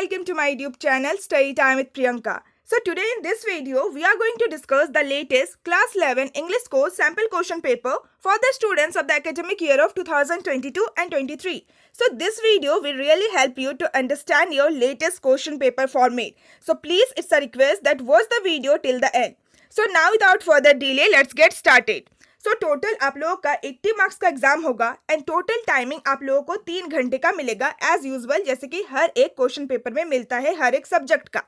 welcome to my YouTube channel Study Time with Priyanka. So today in this video we are going to discuss the latest class 11 English course sample question paper for the students of the academic year of 2022 and 23. So this video will really help you to understand your latest question paper format. So please, it's a request that watch the video till the end. So now without further delay, let's get started. So total आप लोगों का 80 marks का exam होगा and total timing आप लोगों को 3 घंटे का मिलेगा एज यूजुअल, जैसे कि हर एक क्वेश्चन पेपर में मिलता है हर एक सब्जेक्ट का.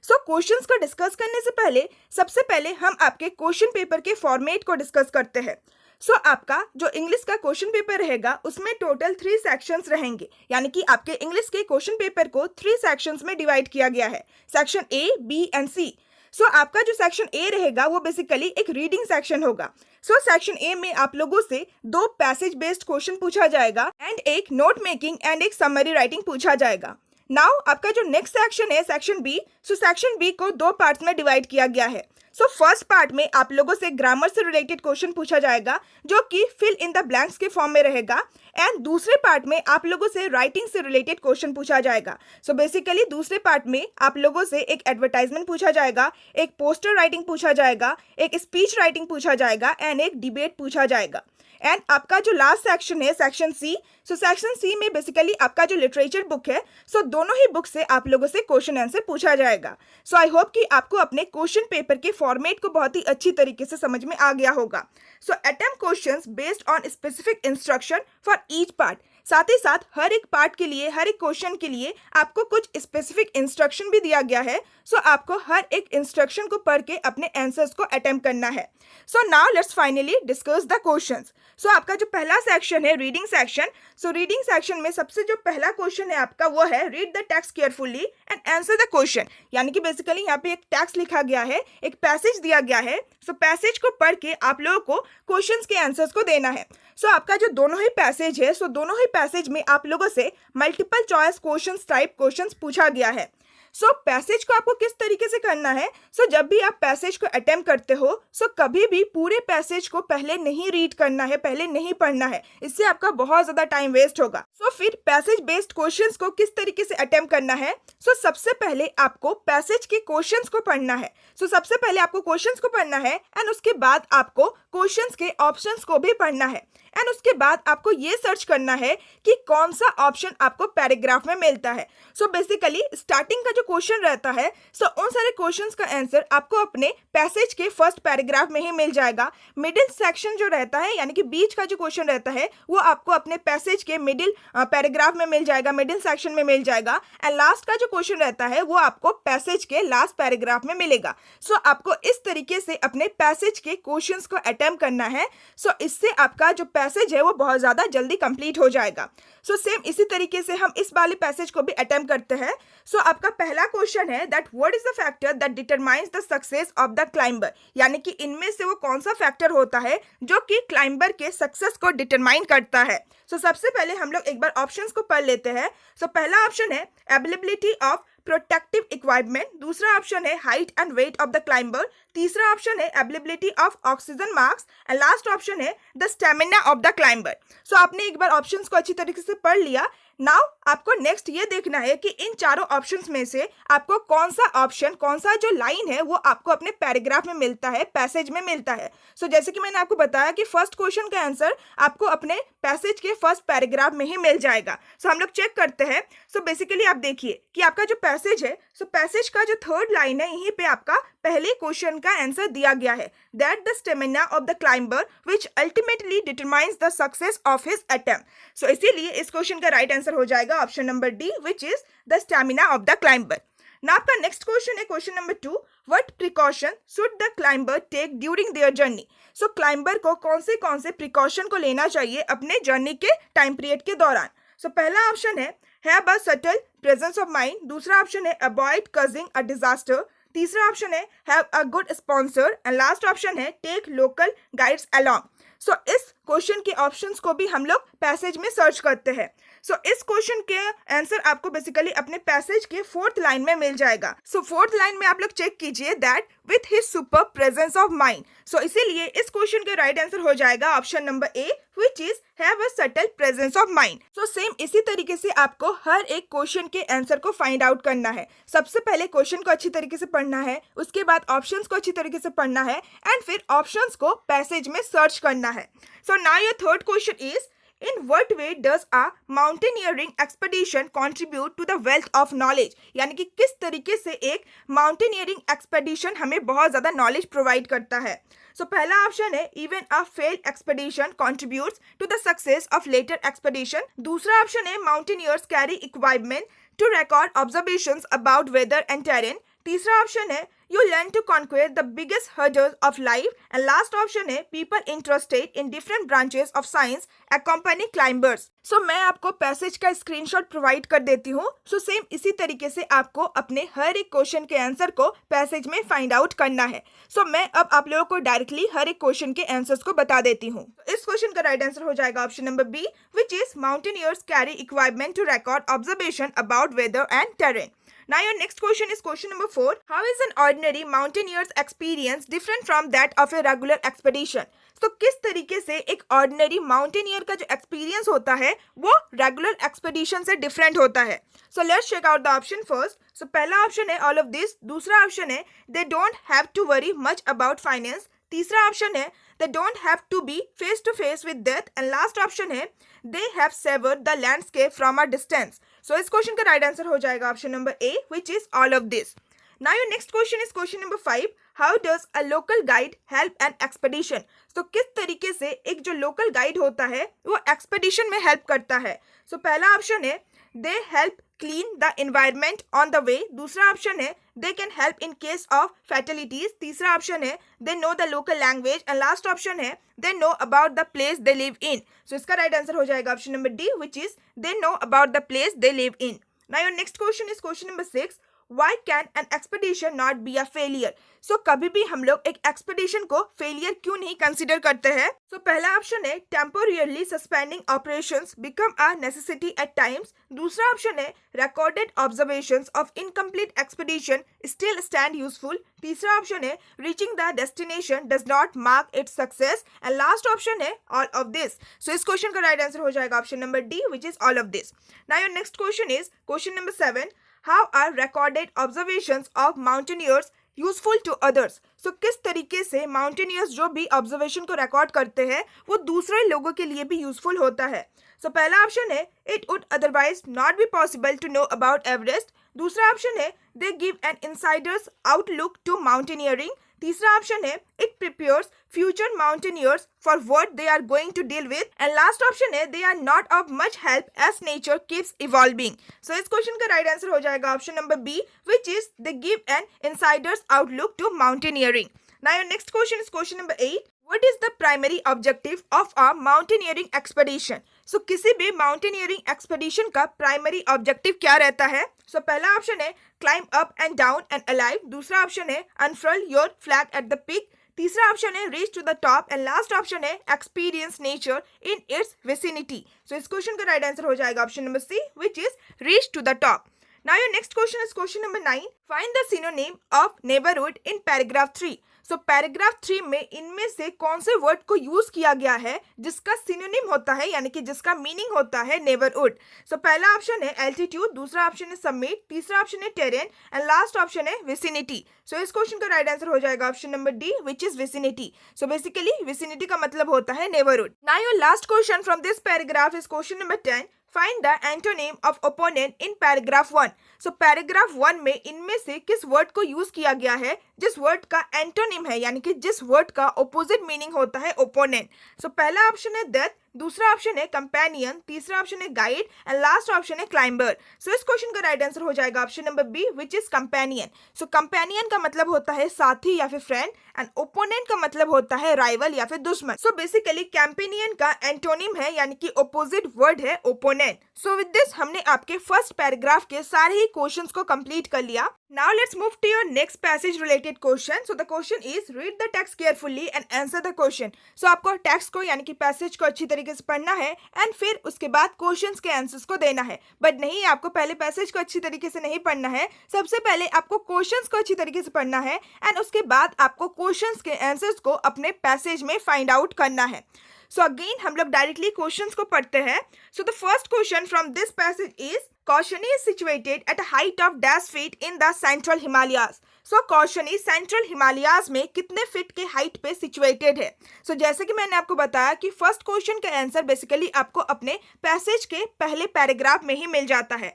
सो क्वेश्चंस को डिस्कस करने से पहले सबसे पहले हम आपके क्वेश्चन पेपर के फॉर्मेट को डिस्कस करते हैं. सो आपका जो इंग्लिश का क्वेश्चन पेपर रहेगा उसमें टोटल 3 सेक्शंस रहेंगे, यानी कि आपके इंग्लिश के क्वेश्चन पेपर को 3 सेक्शंस में डिवाइड किया गया है, सेक्शन ए, बी एंड सी. सो आपका जो सेक्शन ए रहेगा वो बेसिकली एक रीडिंग सेक्शन होगा. सो सेक्शन ए में आप लोगों से 2 पैसेज बेस्ड क्वेश्चन पूछा जाएगा एंड एक नोट मेकिंग एंड एक समरी राइटिंग पूछा जाएगा. नाउ आपका जो नेक्स्ट सेक्शन है section B, so section B को 2 पार्ट्स में डिवाइड किया गया है. सो फर्स्ट पार्ट में आप लोगों से ग्रामर से रिलेटेड क्वेश्चन पूछा जाएगा जो कि फिल इन द ब्लैंक्स के फॉर्म में रहेगा, एंड दूसरे पार्ट में आप लोगों से राइटिंग से रिलेटेड क्वेश्चन पूछा जाएगा. सो बेसिकली दूसरे पार्ट में आप लोगों से एक एडवर्टाइजमेंट पूछा जाएगा, एक पोस्टर राइटिंग पूछा जाएगा, एक स्पीच राइटिंग पूछा जाएगा एंड एक डिबेट पूछा जाएगा. एंड आपका जो लास्ट सेक्शन है section C, so section C में बेसिकली आपका जो लिटरेचर बुक है, सो दोनों ही बुक से आप लोगों से क्वेश्चन आंसर पूछा जाएगा. सो आई होप कि आपको अपने क्वेश्चन पेपर के फॉर्मेट को बहुत ही अच्छी तरीके से समझ में आ गया होगा. So attempt questions based on specific instruction for each part. साथ ही साथ हर एक पार्ट के लिए, हर एक क्वेश्चन के लिए आपको कुछ स्पेसिफिक इंस्ट्रक्शन भी दिया गया है. सो आपको हर एक इंस्ट्रक्शन को पढ़ के अपने आंसर्स को अटेम्प्ट करना है. So now let's finally discuss the questions. So आपका जो पहला सेक्शन है reading section, so reading section में सबसे जो पहला क्वेश्चन है आपका वो है read the text carefully and answer the question. यानी कि बेसिकली यहाँ पे एक टेक्स्ट लिखा गया है, एक पैसेज दिया गया है. सो पैसेज को पढ़ के आप लोगों को क्वेश्चंस के आंसर्स को देना है. सो आपका जो दोनों ही पैसेज है, सो दोनों ही पैसेज में आप लोगों से multiple choice questions type questions पूछा गया है. सो पैसेज को आपको किस तरीके से करना है, सो जब भी आप पैसेज को अटेम्प्ट करते हो, सो कभी भी पूरे पैसेज को पहले नहीं रीड करना है, पहले नहीं पढ़ना है, इससे आपका बहुत ज़्यादा टाइम वेस्ट होगा. सो फिर पैसेज बेस्ड क्वेश्चंस को किस तरीके से अटेम्प्ट करना है, सो सबसे पहले आपको पैसेज के क्वेश्चंस को पढ़ना है. सो सबसे पहले आपको क्वेश्चंस को पढ़ना है एंड उसके बाद आपको क्वेश्चंस के ऑप्शंस को भी पढ़ना है, एंड उसके बाद आपको ये सर्च करना है कि कौन सा ऑप्शन आपको पैराग्राफ में मिलता है. सो बेसिकली स्टार्टिंग का जो क्वेश्चन रहता है, सो उन सारे क्वेश्चंस का आंसर आपको अपने पैसेज के फर्स्ट पैराग्राफ में ही मिल जाएगा. मिडिल सेक्शन जो रहता है, यानी कि बीच का जो क्वेश्चन रहता है, वो आपको अपने पैसेज के मिडिल पैराग्राफ में मिल जाएगा, मिडिल सेक्शन में मिल जाएगा. एंड लास्ट का जो क्वेश्चन रहता है वो आपको पैसेज के लास्ट पैराग्राफ में मिलेगा. सो आपको इस तरीके से अपने पैसेज के क्वेश्चंस को अटेम्प्ट करना है. सो इससे आपका जो पैसेज है वो बहुत ज़्यादा जल्दी कंप्लीट हो जाएगा. सो सेम इसी तरीके से हम इस वाले पैसेज को भी अटेम्प्ट करते हैं. सो आपका पहला क्वेश्चन है that what is the factor that determines the success of the climber. यानी कि इनमें से वो कौन सा फैक्टर होता है जो कि क्लाइंबर के सक्सेस को डिटरमाइन करता है. सो सबसे पहले हम लोग एक बार ऑप्शंस को पढ़ लेते हैं. सो पहला ऑप्शन है अवेलेबिलिटी ऑफ प्रोटेक्टिव इक्विपमेंट, दूसरा ऑप्शन है height and weight of the climber, तीसरा ऑप्शन है availability of oxygen mask and last option है the stamina of the climber. So आपने एक बार ऑप्शंस को अच्छी तरीके से पढ़ लिया. नाउ आपको नेक्स्ट ये देखना है कि इन चारों ऑप्शंस में से आपको कौन सा ऑप्शन, कौन सा जो लाइन है वो आपको अपने पैराग्राफ में मिलता है, पैसेज में मिलता है. सो जैसे कि मैंने आपको बताया कि फर्स्ट क्वेश्चन का आंसर आपको अपने पैसेज के फर्स्ट पैराग्राफ में ही मिल जाएगा. सो हम लोग चेक करते हैं. सो बेसिकली आप देखिए कि आपका जो पैसेज है, सो पैसेज का जो थर्ड लाइन है, यहीं पे आपका पहले क्वेश्चन का आंसर दिया गया है that the stamina of the climber which ultimately determines the success of his attempt. So इसीलिए इस क्वेश्चन का राइट आंसर हो जाएगा option number D, which is the stamina of the climber. ना आपका नेक्स्ट क्वेश्चन है question number 2, what precaution should the climber take during their journey. So climber को कौन से प्रिकॉशन को लेना चाहिए अपने जर्नी के टाइम पीरियड के दौरान. सो पहला ऑप्शन है have a subtle presence of mind, दूसरा ऑप्शन है अवॉइड कॉजिंग अ डिजास्टर, तीसरा ऑप्शन है have a good sponsor and last option है टेक लोकल गाइड्स अलोंग. सो इस क्वेश्चन के ऑप्शंस को भी हम लोग पैसेज में सर्च करते हैं। सो इस क्वेश्चन के आंसर आपको बेसिकली अपने पैसेज के 4th लाइन में मिल जाएगा। सो 4th लाइन में आप लोग चेक कीजिए that with his super presence of mind. So इसीलिए इस क्वेश्चन का राइट आंसर हो जाएगा option number A, which is have a subtle presence of mind। So same इसी तरीके से आपको हर एक क्वेश्चन के आंसर को फाइंड आउट करना है। सबसे पहले क्वेश्चन को अच्छी तरीके से पढ़ना है, उसके बाद ऑप्शंस को अच्छी तरीके से पढ़ना है एंड फिर ऑप्शंस को पैसेज में सर्च करना है। So now your third question is In what way does a mountaineering expedition contribute to the wealth of knowledge? यानी कि किस तरीके से एक माउंटेनियरिंग एक्सपेडिशन हमें बहुत ज़्यादा नॉलेज प्रोवाइड करता है। सो पहला ऑप्शन है even a failed expedition contributes to the success of later expedition। दूसरा ऑप्शन है mountaineers carry equipment to record observations about weather and terrain. तीसरा ऑप्शन है you learn to conquer the biggest hurdles of life and last option है people interested in different branches of science accompany climbers। सो मैं आपको passage का screenshot provide कर देती हूँ। So same इसी तरीके से आपको अपने हर एक क्वेश्चन के आंसर को पैसेज में फाइंड आउट करना है। सो मैं अब आप लोगों को डायरेक्टली हर एक क्वेश्चन के आंसर्स को बता देती हूँ। इस क्वेश्चन का राइट आंसर हो जाएगा option number B, which is mountaineers carry equipment to record observation about weather and terrain. Now your next question is question number 4. How is an ordinary mountaineer's experience different from that of a regular expedition? तो किस तरीके से एक ordinary mountaineer का जो experience होता है वो रेगुलर एक्सपेडिशन से डिफरेंट होता है। So let's check out the option first. So पहला ऑप्शन है ऑल ऑफ दिस। दूसरा ऑप्शन है they don't have to worry much about finance. तीसरा ऑप्शन है they don't have to be face to face with death and last option है they have savoured the landscape from a distance. So इस question का right answer हो जाएगा option number A, which is all of this. Now your next question is question number 5. How does a local guide help an expedition? तो किस तरीके से एक जो लोकल गाइड होता है वो एक्सपेडिशन में हेल्प करता है। सो पहला ऑप्शन है they help clean the environment on the way. दूसरा ऑप्शन है they can help in case of fatalities. तीसरा ऑप्शन है they know the local language and last option है they know about the place they live in. So इसका right answer हो जाएगा option number D, which is they know about the place they live in. Now your next question is question number 6. Why can an expedition not be a failure? So कभी भी हम लोग एक expedition को failure क्यों नहीं consider करते हैं। सो पहला ऑप्शन है temporarily suspending operations become a necessity at times. दूसरा ऑप्शन है recorded observations of incomplete expedition still stand useful. तीसरा ऑप्शन है reaching the destination does not mark its success and last option है all of this. So इस question का right answer हो जाएगा option number D, which is all of this. Now your next question is question number 7. How are recorded observations of mountaineers useful to others? So किस तरीके से mountaineers जो भी observation को रिकॉर्ड करते हैं वो दूसरे लोगों के लिए भी यूजफुल होता है। सो पहला ऑप्शन है it would otherwise not be possible to know about Everest. दूसरा ऑप्शन है they give an insider's outlook to mountaineering. तीसरा ऑप्शन है it prepares future mountaineers for what they are going to deal with and last option है they are not of much help as nature keeps evolving. So इस question का right answer हो जाएगा option number B, which is they give an insider's outlook to mountaineering. Now your next question is question number 8. What is the primary objective of a mountaineering expedition? So किसी भी mountaineering expedition का primary objective क्या रहता है? So पहला option है climb up and down and alive. दूसरा option है unfurl your flag at the peak. तीसरा ऑप्शन है reach to the top and last option है experience nature in its vicinity. So इस क्वेश्चन का राइट आंसर हो जाएगा option number C, which is reach to the top. Now your next question is question number 9. Find the synonym of neighborhood in paragraph 3. So paragraph 3 में इनमें से कौन से word को यूज किया गया है जिसका सिनोनिम होता है यानी कि जिसका मीनिंग होता है नेबरहुड। सो पहला ऑप्शन है एल्टीट्यूड, दूसरा ऑप्शन है समिट, तीसरा ऑप्शन है टेरेन एंड लास्ट ऑप्शन है विसिनिटी। सो इस क्वेश्चन का राइट आंसर हो जाएगा option number D, which is vicinity. So basically vicinity का मतलब होता है neighbourhood. Now your last question from this paragraph is question number 10. Find the antonym of opponent in paragraph 1. So paragraph 1 में इनमें से किस वर्ड को यूज किया गया है जिस वर्ड का एंटोनिम है यानी कि जिस वर्ड का ऑपोजिट मीनिंग होता है ओपोनेंट। सो पहला ऑप्शन है डेथ, दूसरा ऑप्शन है कंपेनियन, तीसरा ऑप्शन है गाइड एंड लास्ट ऑप्शन है क्लाइंबर। सो इस क्वेश्चन का राइट आंसर हो जाएगा option number B which is companion. So companion का मतलब होता है साथी या फिर फ्रेंड एंड ओपोनेंट का मतलब होता है राइवल या फिर दुश्मन। सो बेसिकली कंपेनियन का एंटोनिम है यानी कि ऑपोजिट वर्ड है ओपोनेंट। सो विद दिस हमने आपके फर्स्ट पैराग्राफ के सारे ही क्वेश्चंस को कंप्लीट कर लिया। Now let's move to your next passage related question. So the question is read the text carefully and answer the question. So आपको text को यानी कि पैसेज को अच्छी तरीके से पढ़ना है एंड फिर उसके बाद क्वेश्चंस के आंसर्स को देना है। बट नहीं, आपको पहले पैसेज को अच्छी तरीके से नहीं पढ़ना है। सबसे पहले आपको क्वेश्चंस को अच्छी तरीके से पढ़ना है एंड उसके बाद आपको क्वेश्चंस के आंसर्स को अपने पैसेज में फाइंड आउट करना है। सो अगेन हम लोग डायरेक्टली क्वेश्चंस को पढ़ते हैं। So the first question from this passage is Kaushani is situated at a height of dash feet in the central Himalayas. So Kaushani central Himalayas में कितने फीट के हाइट पे सिचुएटेड है? जैसे कि मैंने आपको बताया कि फर्स्ट क्वेश्चन का आंसर बेसिकली आपको अपने पैसेज के पहले पैराग्राफ में ही मिल जाता है।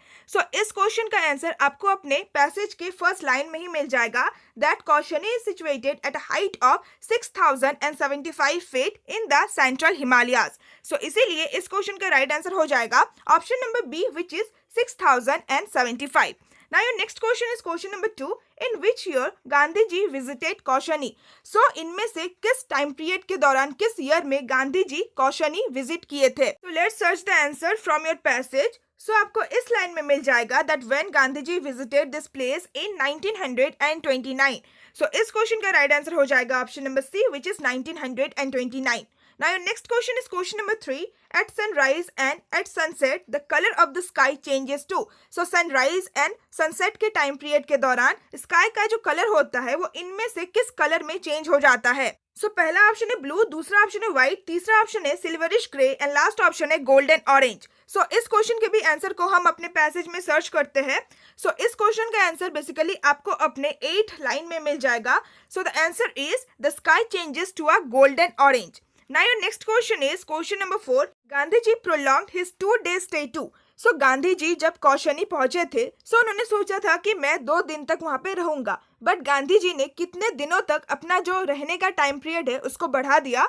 इस क्वेश्चन का आंसर आपको अपने पैसेज के फर्स्ट लाइन में ही मिल जाएगा that Kaushani is situated at a height of 6075 feet in the central Himalayas. इसीलिए इस क्वेश्चन का राइट आंसर हो जाएगा option number B which is 6075. Now your next question is question number 2. In which year Gandhi ji visited Kausani? इनमें से किस time period के दौरान किस ईयर में गांधी जी कौशनी विजिट किए थे? Let's search the answer from your passage. आपको इस लाइन में मिल जाएगा that when Gandhi ji visited this place in 1929। इस क्वेश्चन का राइट आंसर हो जाएगा option number C which is 1929. Now your next question is question number 3. At sunrise and at sunset, the color of the sky changes too. Sunrise and sunset के time period के दौरान sky का जो colour होता है वो इनमें से किस कलर में चेंज हो जाता है? पहला ऑप्शन है ब्लू, दूसरा ऑप्शन है व्हाइट, तीसरा ऑप्शन है silverish grey and last option है गोल्डन ऑरेंज। इस क्वेश्चन के भी आंसर को हम अपने पैसेज में सर्च करते हैं। इस क्वेश्चन का आंसर बेसिकली आपको अपने 8th लाइन में मिल जाएगा। The answer is the sky changes to a golden orange. Now your next question is question number 4. Gandhi ji prolonged his 2-day stay too. Gandhi ji जब कौशनी पहुंचे थे उन्होंने सोचा था कि मैं 2 दिन तक वहां पे रहूंगा, बट गांधी जी ने कितने दिनों तक अपना जो रहने का टाइम पीरियड है उसको बढ़ा दिया।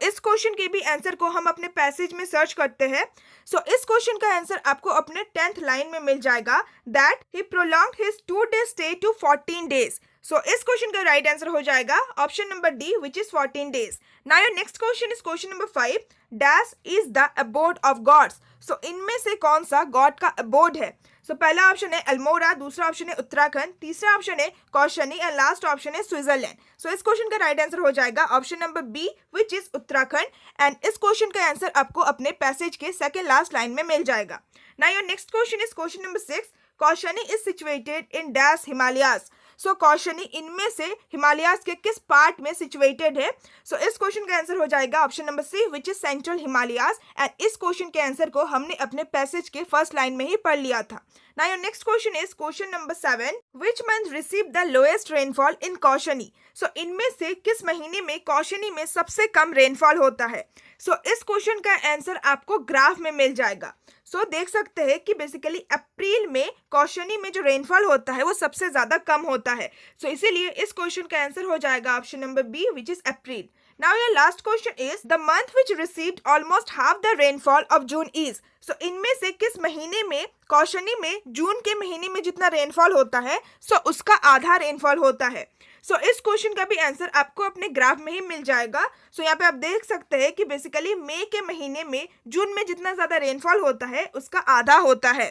इस क्वेश्चन के भी आंसर को हम अपने पैसेज में सर्च करते हैं। इस क्वेश्चन का आंसर आपको अपने 10th लाइन में मिल जाएगा that he prolonged his 2-day stay to 14 days. इस क्वेश्चन का राइट आंसर हो जाएगा option number D which is 14 days. Now your next question is question number 5. Dash is the abode of gods. इनमें से कौन सा गॉड का abode है? पहला ऑप्शन है अल्मोड़ा, दूसरा ऑप्शन है उत्तराखंड, तीसरा ऑप्शन है कौशनी एंड लास्ट ऑप्शन है स्विट्जरलैंड। इस क्वेश्चन का राइट आंसर हो जाएगा option number B which is Uttarakhand and इस क्वेश्चन का आंसर आपको अपने पैसेज के सेकेंड लास्ट लाइन में मिल जाएगा। Now your next question is question number 6. Kausani is situated in dash Himalayas. Kausani इनमें से हिमालयाज के किस पार्ट में सिचुएटेड है? इस क्वेश्चन का आंसर हो जाएगा option number C which is central Himalayas and इस क्वेश्चन के आंसर को हमने अपने पैसेज के फर्स्ट लाइन में ही पढ़ लिया था। Now your next question is question number 7. Which month received the lowest rainfall in कौशनी? इनमें से किस महीने में कौशनी में सबसे कम रेनफॉल होता है? इस क्वेश्चन का आंसर आपको ग्राफ में मिल जाएगा। देख सकते हैं कि बेसिकली अप्रैल में कौशनी में जो रेनफॉल होता है वो सबसे ज्यादा कम होता है। इसीलिए इस क्वेश्चन का आंसर हो जाएगा option number B which is April. Now your last question is the month which received almost half the rainfall of June is. इनमें से किस महीने में कौशनी में जून के महीने में जितना रेनफॉल होता है उसका आधा रेनफॉल होता है? इस क्वेश्चन का भी आंसर आपको अपने ग्राफ में ही मिल जाएगा। यहाँ पे आप देख सकते हैं कि बेसिकली मई के महीने में जून में जितना ज्यादा रेनफॉल होता है उसका आधा होता है।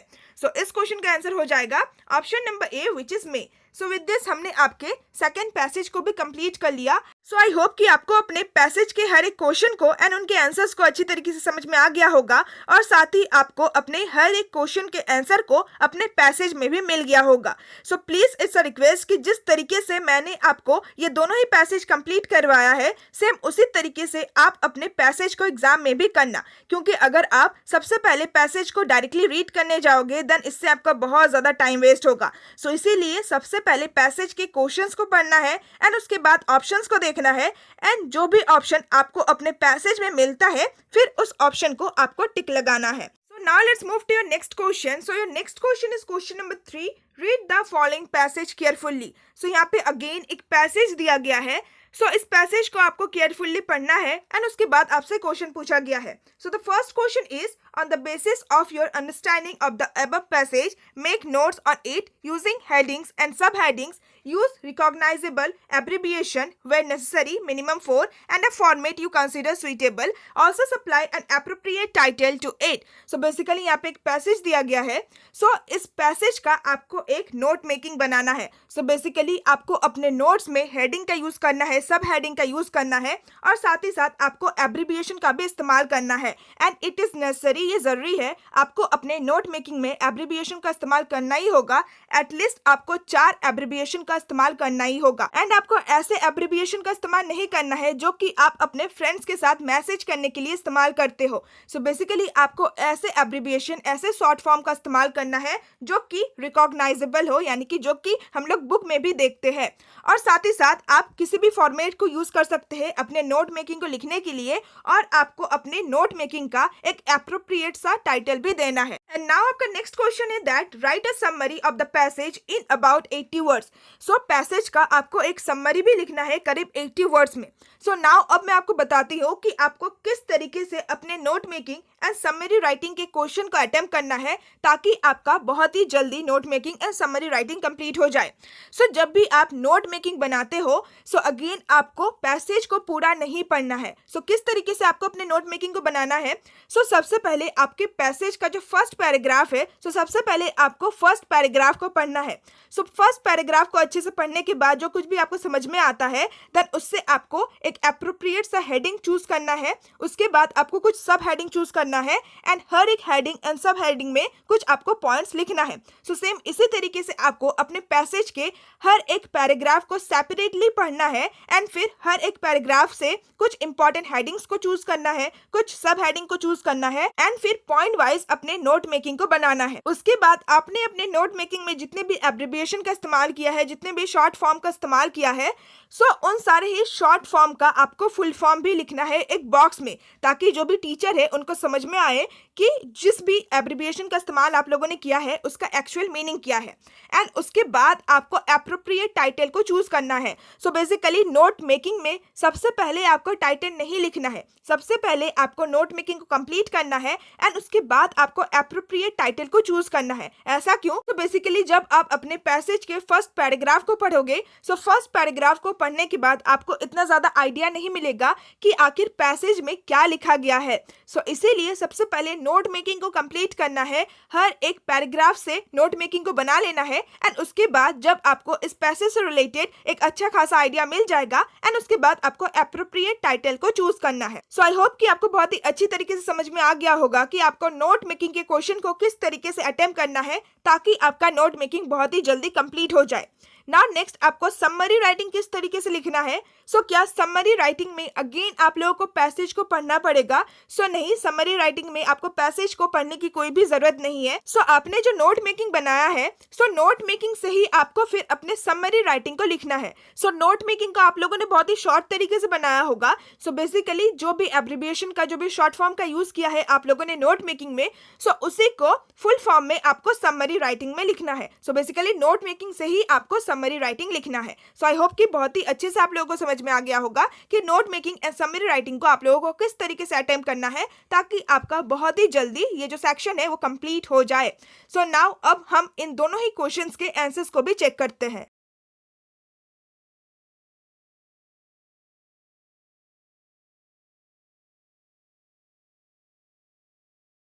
इस क्वेश्चन का आंसर हो जाएगा option number A which is may. With this हमने आपके सेकेंड पैसेज को भी कंप्लीट कर लिया। आई होप कि आपको अपने पैसेज के हर एक क्वेश्चन को एंड उनके आंसर्स को अच्छी तरीके से समझ में आ गया होगा और साथ ही आपको अपने हर एक क्वेश्चन के आंसर को अपने पैसेज में भी मिल गया होगा। प्लीज इट्स अ रिक्वेस्ट कि जिस तरीके से मैंने आपको ये दोनों ही पैसेज कंप्लीट करवाया है सेम उसी तरीके से आप अपने पैसेज को एग्जाम में भी करना, क्योंकि अगर आप सबसे पहले पैसेज को डायरेक्टली रीड करने जाओगे देन इससे आपका बहुत ज्यादा टाइम वेस्ट होगा। इसीलिए सबसे पहले पैसेज के क्वेश्चंस को पढ़ना है एंड उसके बाद ऑप्शंस को देखना है एंड जो भी ऑप्शन आपको अपने पैसेज में मिलता है फिर उस ऑप्शन को आपको टिक लगाना है। Now let's move to your next question. Your next question is question number 3. Read the following passage carefully. यहाँ पे अगेन एक पैसेज दिया गया है। सो इस पैसेज को आपको केयरफुली पढ़ना है एंड उसके बाद आपसे क्वेश्चन पूछा गया है. So the first question is on the basis of your understanding of the above passage, make notes on it using headings and subheadings. Use recognizable abbreviation where necessary, minimum 4, and a format you consider suitable. Also supply an appropriate title to it. So basically यहाँ पे एक passage दिया गया है. So इस passage का आपको एक नोट मेकिंग बनाना है. So basically आपको अपने नोट्स में हेडिंग का यूज करना है, सब हेडिंग का यूज करना है और साथ ही साथ आपको एब्रीविएशन का भी इस्तेमाल करना है. एंड इट इज नेसेसरी, ये जरूरी है, आपको अपने नोट मेकिंग में एब्रीविएशन का इस्तेमाल करना ही होगा. एटलीस्ट आपको 4 एब्रीविएशन का इस्तेमाल करना ही होगा. एंड आपको ऐसे एब्रीविएशन का इस्तेमाल नहीं करना है जो कि आप अपने फ्रेंड्स के साथ मैसेज करने के लिए इस्तेमाल करते हो. सो बेसिकली आपको ऐसे एब्रीविएशन, ऐसे शॉर्ट फॉर्म का इस्तेमाल करना है जो कि रिकॉग्नाइजेबल हो, यानी कि जो कि हम लोग बुक में भी देखते हैं. और साथ ही साथ आप किसी भी फॉर्मेट को यूज कर सकते हैं अपने नोट मेकिंग को लिखने के लिए और आपको अपने नोट मेकिंग का एक एप्रोप्रिएट सा टाइटल भी देना है. एंड नाउ आपका नेक्स्ट क्वेश्चन है that right a summary of the passage in about 80 words. So passage का आपको एक समरी भी लिखना है करीब 80 वर्ड्स में. सो नाउ अब मैं आपको बताती हूँ कि आपको किस तरीके से अपने note making and summary writing के क्वेश्चन को अटेम्प्ट करना है ताकि आपका बहुत ही जल्दी note making and summary writing complete हो जाए. सो जब भी आप नोट मेकिंग बनाते हो सो अगेन आपको पैसेज को पूरा नहीं पढ़ना है. सो किस तरीके से आपको अपने नोट मेकिंग को बनाना है. सो सबसे पहले आपके पैसेज का जो फर्स्ट पैराग्राफ है, सो सबसे पहले आपको फर्स्ट पैराग्राफ को पढ़ना है. सो फर्स्ट पैराग्राफ को अच्छे से पढ़ने के बाद जो कुछ भी आपको समझ में आता है देन उससे आपको एक एप्रोप्रिएट सा हेडिंग चूज करना है. उसके बाद आपको कुछ सब हेडिंग चूज करना है एंड हर एक हेडिंग एंड सब हेडिंग में कुछ आपको पॉइंट्स लिखना है. सो सेम इसी तरीके से आपको अपने पैसेज के हर एक पैराग्राफ को सेपरेटली पढ़ना है एंड फिर हर एक पैराग्राफ से कुछ इंपॉर्टेंट हेडिंग्स को चूज करना है, कुछ सब हेडिंग को चूज करना है एंड फिर पॉइंट वाइज अपने नोट मेकिंग को बनाना है. उसके बाद आपने अपने नोट मेकिंग में जितने भी एब्रिविएशन का इस्तेमाल किया है, जितने भी शॉर्ट फॉर्म का इस्तेमाल किया है, सो उन सारे ही शॉर्ट फॉर्म का आपको फुल फॉर्म भी लिखना है एक बॉक्स में ताकि जो भी टीचर है उनको समझ में आए कि जिस भी एब्रिविएशन का इस्तेमाल आप लोगों ने किया है उसका एक्चुअल मीनिंग क्या है. एंड उसके बाद आपको एप्रोप्रिएट टाइटल को चूज करना है. सो बेसिकली नोट मेकिंग में सबसे पहले आपको टाइटल नहीं लिखना है, सबसे पहले आपको नोट मेकिंग को कंप्लीट करना है एंड उसके बाद आपको एप्रोप्रिएट टाइटल को चूज करना है. ऐसा क्यों? तो बेसिकली जब आप अपने पैसेज के फर्स्ट पैराग्राफ को पढ़ोगे सो फर्स्ट पैराग्राफ को पढ़ने के बाद आपको इतना ज्यादा आइडिया नहीं मिलेगा कि आखिर पैसेज में क्या लिखा गया है. सो इसीलिए सबसे पहले नोट मेकिंग को कंप्लीट करना है, हर एक पैराग्राफ से नोट मेकिंग को बना लेना है एंड उसके बाद जब आपको इस पैसेज से रिलेटेड एक अच्छा खासा आइडिया मिल जाएगा एंड उसके बाद आपको एप्रोप्रिएट टाइटल को चूज करना है. सो आई होप कि आपको बहुत ही अच्छी तरीके से समझ में आ गया होगा कि आपको नोट मेकिंग के क्वेश्चन को किस तरीके से अटेम्प्ट करना है ताकि आपका नोट मेकिंग बहुत ही जल्दी कंप्लीट हो जाए. नाउ नेक्स्ट आपको समरी राइटिंग किस तरीके से लिखना है. सो क्या समरी राइटिंग में अगेन आप लोगों को पैसेज को पढ़ना पड़ेगा? सो नहीं, समरी राइटिंग में आपको पैसेज को पढ़ने की कोई भी जरूरत नहीं है. सो आपने जो नोट मेकिंग बनाया है सो नोट मेकिंग से ही आपको फिर अपने समरी राइटिंग को लिखना है. सो नोट मेकिंग को आप लोगों ने बहुत ही शॉर्ट तरीके से बनाया होगा. सो बेसिकली जो भी एब्रिविएशन का, जो भी शॉर्ट फॉर्म का यूज किया है आप लोगों ने नोट मेकिंग में, सो उसी को फुल फॉर्म में आपको समरी राइटिंग में लिखना है. सो बेसिकली नोट मेकिंग से ही आपको समरी राइटिंग लिखना है. सो आई होप कि बहुत ही अच्छे से आप लोगों को समझ में आ गया होगा कि note making and summary writing को आप लोगों को किस तरीके से अटेम्प्ट करना है ताकि आपका बहुत ही जल्दी ये जो सेक्शन है वो कंप्लीट हो जाए. सो नाउ अब हम इन दोनों ही क्वेश्चंस के आंसर्स को भी चेक करते हैं.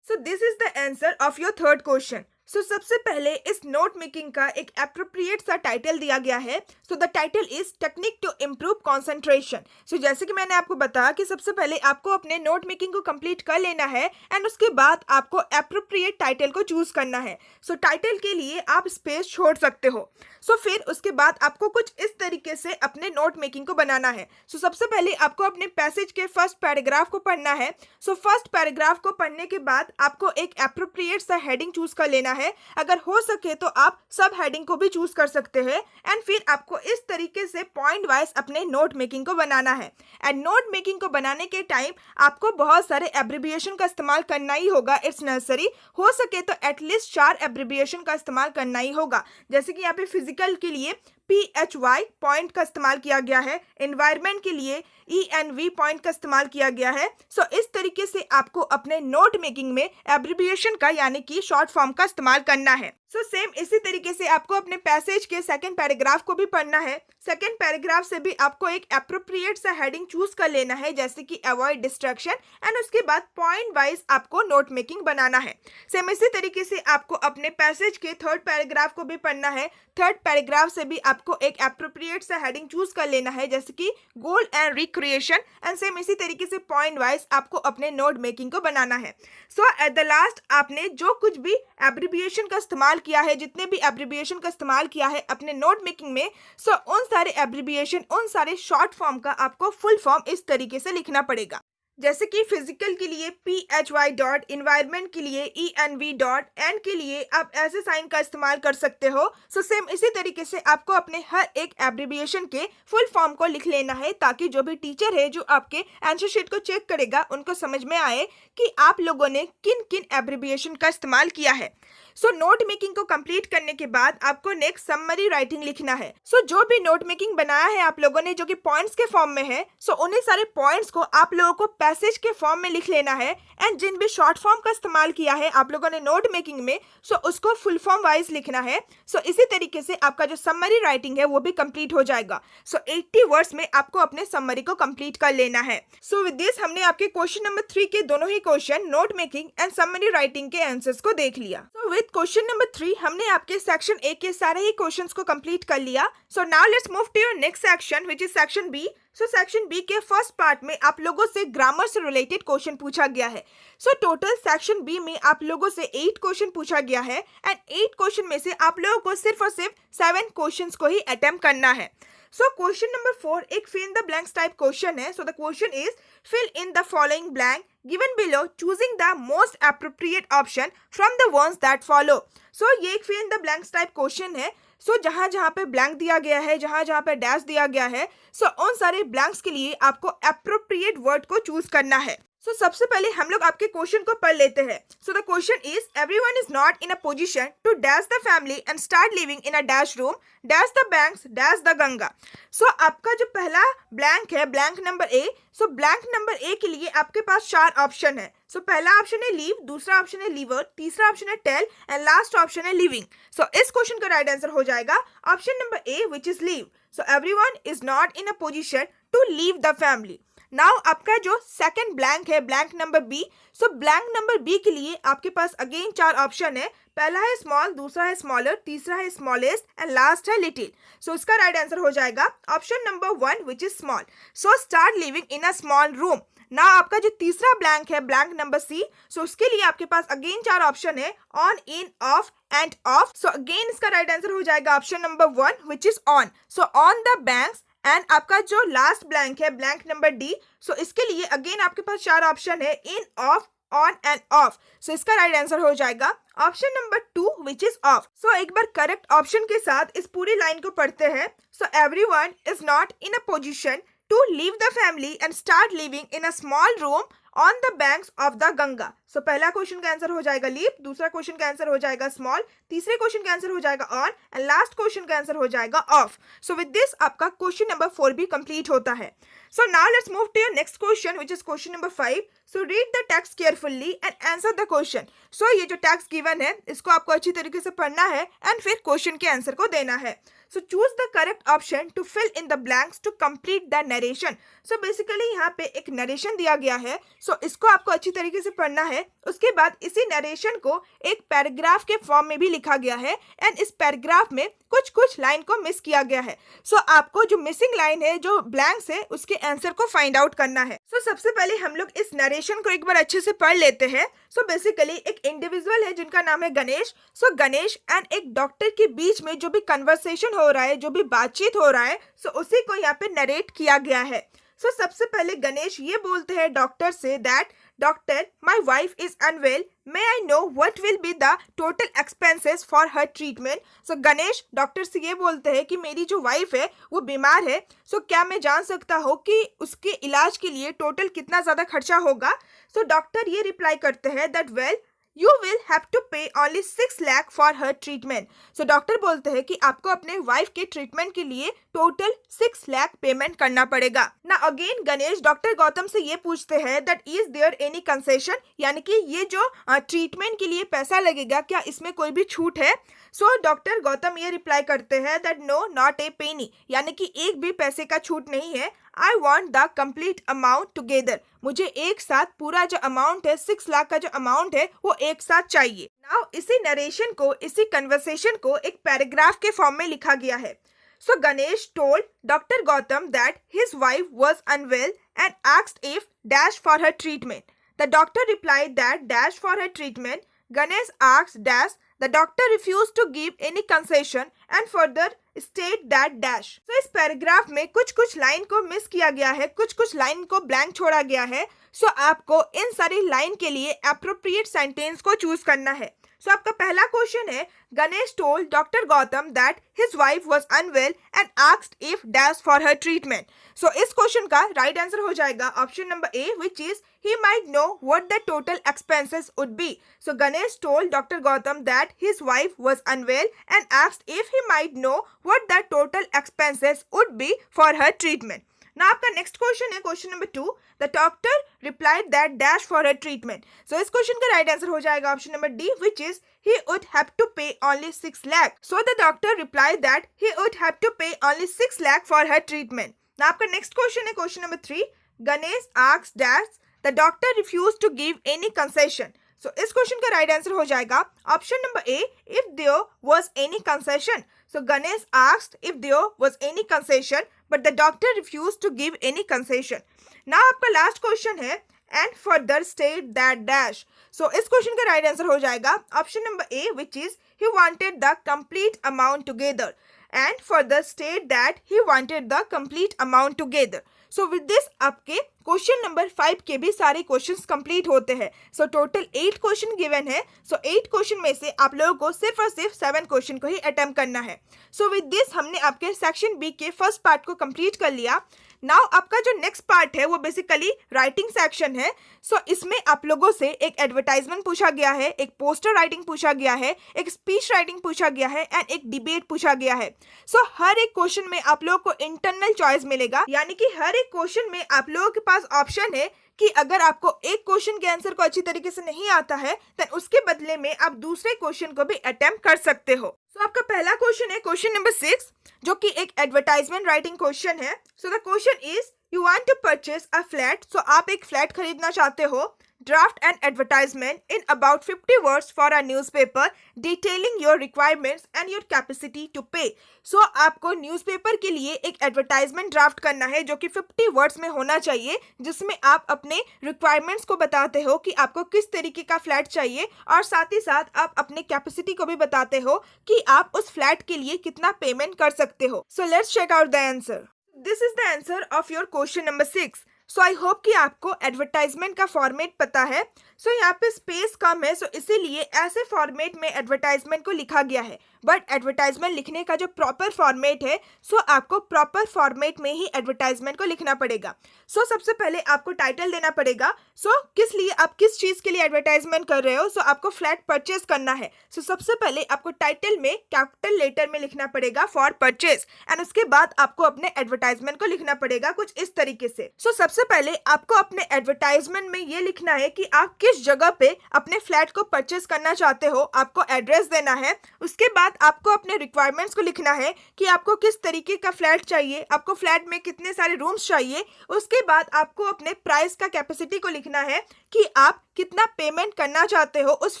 So this is the answer of your third question. सो सबसे पहले इस नोट मेकिंग का एक एप्रोप्रिएट सा टाइटल दिया गया है. So the title is technique to improve concentration. So जैसे कि मैंने आपको बताया कि सबसे पहले आपको अपने नोट मेकिंग को कंप्लीट कर लेना है एंड उसके बाद आपको एप्रोप्रिएट टाइटल को चूज करना है. सो टाइटल के लिए आप स्पेस छोड़ सकते हो. सो फिर उसके बाद आपको कुछ इस तरीके से अपने नोट मेकिंग को बनाना है. सो सबसे पहले आपको अपने पैसेज के फर्स्ट पैराग्राफ को पढ़ना है. सो फर्स्ट पैराग्राफ को पढ़ने के बाद आपको एक एप्रोप्रिएट सा हेडिंग चूज कर लेना है। अगर हो सके तो आप सब हेडिंग को भी चूज कर सकते हैं एंड फिर आपको इस तरीके से पॉइंट वाइज अपने नोट मेकिंग को बनाना है। एंड नोट मेकिंग को बनाने के टाइम आपको बहुत सारे एब्रिविएशन का इस्तेमाल करना ही होगा। इट्स नेसेसरी, हो सके तो एटलीस्ट 4 एब्रिविएशन का इस्तेमाल करना ही होगा। जैसे कि यहाँ पे फिजिकल के लिए PHY पॉइंट का इस्तेमाल किया गया है, एनवायरनमेंट के लिए ENV पॉइंट का इस्तेमाल किया गया है। सो इस तरीके से आपको अपने नोट मेकिंग में एब्रिविएशन का यानी कि शॉर्ट फॉर्म का इस्तेमाल करना है। सो सेम इसी तरीके से आपको अपने पैसेज के सेकंड पैराग्राफ को भी पढ़ना है। सेकंड पैराग्राफ से भी आपको एक एप्रोप्रिएट सा हेडिंग चूज कर लेना है, जैसे कि अवॉइड डिस्ट्रैक्शन, एंड उसके बाद पॉइंट वाइज आपको नोट मेकिंग बनाना है। सेम इसी तरीके से आपको अपने पैसेज के थर्ड पैराग्राफ को भी पढ़ना है। थर्ड पैराग्राफ से भी आपको एक एप्रोप्रिएट सा हेडिंग चूज कर लेना है, जैसे कि goal and recreation, and same इसी तरीके से पॉइंट वाइज आपको अपने नोट मेकिंग को बनाना है। सो एट द लास्ट आपने जो कुछ भी एब्रिविएशन का इस्तेमाल किया है, जितने भी एब्रिविएशन का इस्तेमाल किया है अपने नोट मेकिंग में, सो उन सारे एब्रिविएशन, उन सारे शॉर्ट फॉर्म का आपको फुल फॉर्म इस तरीके से लिखना पड़ेगा। जैसे कि फिजिकल के लिए PHY डॉट, इन्वायरमेंट के लिए ENV डॉट, एंड के लिए आप ऐसे साइन का इस्तेमाल कर सकते हो। सो सेम इसी तरीके से आपको अपने हर एक एब्रिविएशन के फुल फॉर्म को लिख लेना है, ताकि जो भी टीचर है जो आपके आंसर शीट को चेक करेगा उनको समझ में आए कि आप लोगों ने किन किन एब्रिविएशन का इस्तेमाल किया है। सो नोट मेकिंग को कंप्लीट करने के बाद आपको नेक्स्ट समरी राइटिंग लिखना है। सो जो भी नोट मेकिंग बनाया है आप लोगों ने, जो कि पॉइंट्स के फॉर्म में है, सो उन्हीं सारे पॉइंट्स को आप लोगों को पैसेज के फॉर्म में लिख लेना है। एंड जिन भी शॉर्ट फॉर्म का इस्तेमाल किया है आप लोगों ने नोट मेकिंग में, सो उसको फुल फॉर्म वाइज लिखना है। सो इसी तरीके से आपका जो समरी राइटिंग है वो भी कंप्लीट हो जाएगा। सो 80 वर्ड्स में आपको अपने समरी को कंप्लीट कर लेना है। सो विद दिस हमने आपके क्वेश्चन नंबर 3 के दोनों ही क्वेश्चन, note making and summary writing के आंसर्स को देख लिया। सो विद क्वेश्चन नंबर 3 हमने आपके सेक्शन A के सारे ही क्वेश्चंस को कंप्लीट कर लिया। So now let's move to your next section which is section B। So section B के फर्स्ट पार्ट में आप लोगों से ग्रामर से रिलेटेड क्वेश्चन पूछा गया है। सो टोटल सेक्शन B में आप लोगों से 8 क्वेश्चन पूछा गया है एंड 8 क्वेश्चन में से आप लोगों को सिर्फ और सिर्फ 7 क्वेश्चंस को ही अटेम्प्ट करना है। सो क्वेश्चन नंबर 4 एक fill in the blanks type question है। So the question is fill in the following blank given below choosing the most appropriate option from the ones that follow। so ये एक fill in the blanks type question है। so जहाँ जहाँ पे blank दिया गया है, जहाँ जहाँ पे dash दिया गया है, so उन सारे blanks के लिए आपको appropriate word को choose करना है। सो सबसे पहले हम लोग आपके क्वेश्चन को पढ़ लेते हैं। So the question is everyone is not in a position to dash the family and start living in a dash room dash the banks dash the Ganga. So आपका जो पहला ब्लैंक है, blank number A, so blank number A के लिए आपके पास 4 option है। So पहला ऑप्शन है लीव, दूसरा ऑप्शन है लीवर, तीसरा ऑप्शन है टेल एंड लास्ट ऑप्शन है लिविंग। सो इस क्वेश्चन का राइट आंसर हो जाएगा option number A which is leave. So everyone is not in a position to leave the family. Now आपका जो सेकंड ब्लैंक है, blank number B, so blank number B के लिए आपके पास अगेन 4 ऑप्शन है। पहला है स्मॉल, दूसरा है स्मॉलर, तीसरा है स्मॉलेस्ट एंड लास्ट है लिटिल। सो इसका राइट आंसर हो जाएगा option number 1 which is small. So start living in a small room. ना आपका जो तीसरा ब्लैंक है, ब्लैंक नंबर सी, सो उसके लिए आपके पास अगेन 4 ऑप्शन है, on, in, of and off. So again इसका राइट आंसर हो जाएगा option number 1 which is on. So on the banks. And आपका जो लास्ट ब्लैंक है, ब्लैंक नंबर डी, सो इसके लिए अगेन आपके पास 4 ऑप्शन है, in, of, on and off. So इसका राइट आंसर हो जाएगा option number 2 which is of. So एक बार करेक्ट ऑप्शन के साथ इस पूरी लाइन को पढ़ते हैं। So everyone is not in a position to leave the family and start living in a small room on the banks of the Ganga. So पहला क्वेश्चन का आंसर हो जाएगा लीव, दूसरा क्वेश्चन का आंसर हो जाएगा स्मॉल, तीसरे क्वेश्चन का आंसर हो जाएगा ऑन एंड लास्ट क्वेश्चन का आंसर हो जाएगा ऑफ। सो विद दिस आपका क्वेश्चन नंबर 4 भी कंप्लीट होता है। So now let's move to your next question which is question number 5। So read the text carefully and answer the question. So ये जो text given है इसको आपको अच्छी तरीके से पढ़ना है एंड फिर क्वेश्चन के आंसर को देना है। So choose the correct option to fill in the blanks to complete the narration. So basically यहाँ पे एक नरेशन दिया गया है। सो इसको आपको अच्छी तरीके से पढ़ना है। उसके बाद इसी नरेशन को एक पैराग्राफ के फॉर्म में भी लिखा गया है एंड इस पैराग्राफ में कुछ लाइन को मिस किया गया है। सो आपको जो मिसिंग लाइन है, जो ब्लैंक्स है, उसके आंसर को फाइंड आउट करना है। सो सबसे पहले हम लोग इस नरेशन को एक बार अच्छे से पढ़ लेते हैं। सो बेसिकली एक इंडिविजुअल है जिनका नाम है गणेश। सो गणेश एंड एक डॉक्टर के बीच में जो भी कन्वर्सेशन हो रहा है, जो भी बातचीत हो रहा है, सो उसी को यहाँ पे नरेट किया गया है। सो सबसे पहले गणेश ये बोलते हैं डॉक्टर से that doctor my wife is unwell, may I know what will be the total expenses for her treatment. So Ganesh doctor से ये बोलते हैं कि मेरी जो वाइफ है वो बीमार है, सो क्या मैं जान सकता हूँ कि उसके इलाज के लिए टोटल कितना ज़्यादा खर्चा होगा। सो डॉक्टर ये रिप्लाई करते हैं that well You will have to pay only 6 lakh for her treatment. So doctor बोलते हैं कि आपको अपने वाइफ के ट्रीटमेंट के लिए टोटल 6 लाख पेमेंट करना पड़ेगा। ना अगेन गणेश डॉक्टर गौतम से ये पूछते हैं that is there any concession, यानी कि ये जो ट्रीटमेंट के लिए पैसा लगेगा क्या इसमें कोई भी छूट है। सो डॉक्टर गौतम ये रिप्लाई करते हैं दैट नो नॉट ए पेनी, यानी कि एक भी पैसे का छूट नहीं है। I want the complete amount together, मुझे एक साथ पूरा जो अमाउंट है 6 लाख का जो अमाउंट है वो एक साथ चाहिए। नाउ इसी नरेशन को, इसी कन्वर्सेशन को एक पैराग्राफ के फॉर्म में लिखा गया है। So Ganesh told Dr. Gautam that his wife was unwell and asked if dash for her treatment. The doctor replied that dash for her treatment. Ganesh asked dash. The doctor refused to give any concession and further state that dash. So इस paragraph में कुछ line को miss किया गया है, कुछ line को blank छोड़ा गया है। So आपको इन सारी लाइन के लिए appropriate sentence को चूज करना है। So आपका पहला क्वेश्चन है Ganesh told Dr. Gautam that his wife was unwell and asked if dash for her treatment. So इस क्वेश्चन का राइट आंसर हो जाएगा option number A, which is he might know what the total expenses would be. So Ganesh told Dr. Gautam that his wife was unwell and asked if he might know what the total expenses would be for her treatment. ना आपका next question है question number 2, the doctor replied that dash for her treatment. So इस question का right answer हो जाएगा option number D, which is he would have to pay only 6 lakh. So the doctor replied that he would have to pay only 6 lakh for her treatment. ना आपका next question है question number 3, Ganesh asked dash, the doctor refused to give any concession. So इस question का right answer हो जाएगा option number A, if there was any concession. So Ganesh asked if there was any concession, but the doctor refused to give any concession. Now आपका last question है and further state that dash. So इस question का right answer हो जाएगा option number A, which is he wanted the complete amount together. And further state that he wanted the complete amount together. So with this आपके question number 5 के भी सारे questions complete होते हैं। So total 8 question given है। सो 8 question में से आप लोगों को सिर्फ और सिर्फ 7 क्वेश्चन को ही अटेम्प्ट करना है। सो विद दिस हमने आपके सेक्शन बी के फर्स्ट पार्ट को कंप्लीट कर लिया। नाउ आपका जो नेक्स्ट पार्ट है वो बेसिकली राइटिंग सेक्शन है। सो इसमें आप लोगों से एक एडवर्टाइजमेंट पूछा गया है, एक पोस्टर राइटिंग पूछा गया है, एक स्पीच राइटिंग पूछा गया है एंड एक डिबेट पूछा गया है। सो हर एक क्वेश्चन में आप लोगों को इंटरनल चॉइस मिलेगा, यानी कि हर एक क्वेश्चन में आप लोगों के पास ऑप्शन है कि अगर आपको एक क्वेश्चन के आंसर को अच्छी तरीके से नहीं आता है तो उसके बदले में आप दूसरे क्वेश्चन को भी अटेम्प्ट कर सकते हो। सो आपका पहला क्वेश्चन है क्वेश्चन नंबर 6, जो कि एक एडवर्टाइजमेंट राइटिंग क्वेश्चन है। So the question is you want to purchase a flat. So आप एक फ्लैट खरीदना चाहते हो। Draft an advertisement in about 50 words for a newspaper detailing your requirements and your capacity to pay. So आपको newspaper के लिए एक advertisement draft करना है जो कि 50 वर्ड्स में होना चाहिए, जिसमें आप अपने रिक्वायरमेंट्स को बताते हो कि आपको किस तरीके का फ्लैट चाहिए और साथ ही साथ आप अपने कैपेसिटी को भी बताते हो कि आप उस फ्लैट के लिए कितना पेमेंट कर सकते हो। So let's check out the answer. This is the answer of your question number 6। So I hope कि आपको एडवर्टाइजमेंट का फॉर्मेट पता है। सो यहाँ पे स्पेस कम है, सो इसीलिए ऐसे फॉर्मेट में एडवर्टाइजमेंट को लिखा गया है। बट एडवर्टाइजमेंट लिखने का जो प्रॉपर फॉर्मेट है, सो आपको प्रॉपर फॉर्मेट में ही एडवर्टाइजमेंट को लिखना पड़ेगा। सो सबसे पहले आपको टाइटल देना पड़ेगा। सो किस लिए, आप किस चीज़ के लिए एडवर्टाइजमेंट कर रहे हो। सो आपको फ्लैट परचेज करना है। सो सबसे पहले आपको टाइटल में कैपिटल लेटर में लिखना पड़ेगा फॉर परचेज, एंड उसके बाद आपको अपने एडवर्टाइजमेंट को लिखना पड़ेगा कुछ इस तरीके से। सो सबसे पहले आपको अपने एडवर्टाइजमेंट में ये लिखना है कि आप किस जगह पे अपने फ्लैट को परचेज करना चाहते हो। आपको एड्रेस देना है। उसके बाद आपको अपने रिक्वायरमेंट्स को लिखना है कि आपको किस तरीके का फ्लैट चाहिए, आपको फ्लैट में कितने सारे रूम्स चाहिए। उसके बाद आपको अपने प्राइस का कैपेसिटी को लिखना है कि आप कितना पेमेंट करना चाहते हो उस